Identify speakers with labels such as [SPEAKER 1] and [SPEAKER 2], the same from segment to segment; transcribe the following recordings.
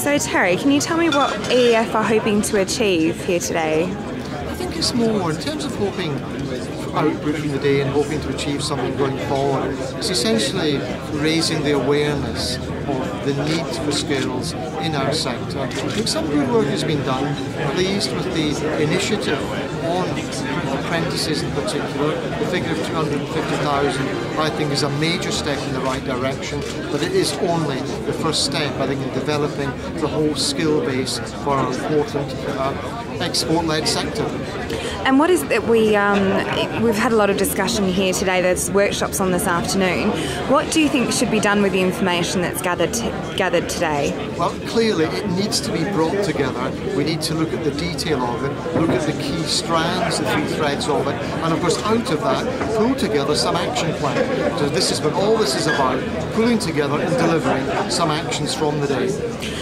[SPEAKER 1] So Terry, can you tell me what EEF are hoping to achieve here today?
[SPEAKER 2] I think it's more, in terms of hoping output from the day and hoping to achieve something going forward, it's essentially raising the awareness of the need for skills in our sector. I think some good work has been done. Pleased with the initiative on apprentices in particular. The figure of 250,000 I think is a major step in the right direction, but it is only the first step, I think, in developing the whole skill base for our important export-led sector.
[SPEAKER 1] And what is it we've had a lot of discussion here today, there's workshops on this afternoon. What do you think should be done with the information that's gathered today?
[SPEAKER 2] Well, clearly it needs to be brought together. We need to look at the detail of it, look at the key strands, the three threads of it, and of course out of that pull together some action plan. So this is what all this is about, pulling together and delivering some actions from the day.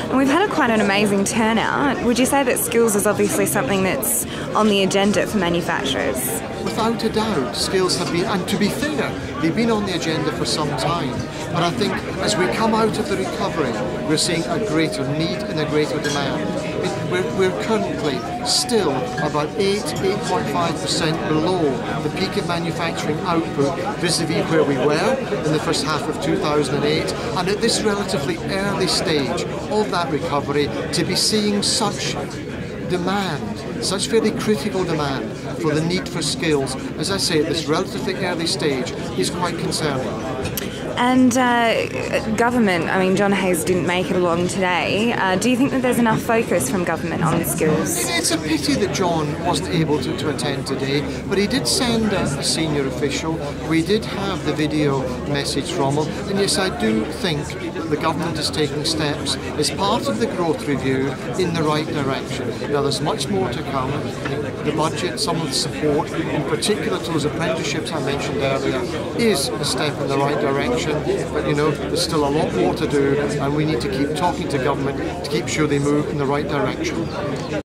[SPEAKER 1] And we've had quite an amazing turnout. Would you say that skills is obviously something that's on the agenda for manufacturers?
[SPEAKER 2] Without a doubt, skills have been, and to be fair, they've been on the agenda for some time. But I think as we come out of the recovery, we're seeing a greater need and a greater demand. We're currently still about 8.5% below the peak of manufacturing output vis-a-vis where we were in the first half of 2008. And at this relatively early stage of that recovery, to be seeing such demand, such very critical demand for the need for skills, as I say, at this relatively early stage, is quite concerning.
[SPEAKER 1] And government, I mean, John Hayes didn't make it along today. Do you think that there's enough focus from government on the skills?
[SPEAKER 2] It's a pity that John wasn't able to attend today, but he did send a senior official. We did have the video message from him, and yes, I do think that the government is taking steps as part of the growth review in the right direction. Now, there's much more to come. The budget, some of the support, in particular to those apprenticeships I mentioned earlier, is a step in the right direction. But you know, there's still a lot more to do, and we need to keep talking to government to keep sure they move in the right direction.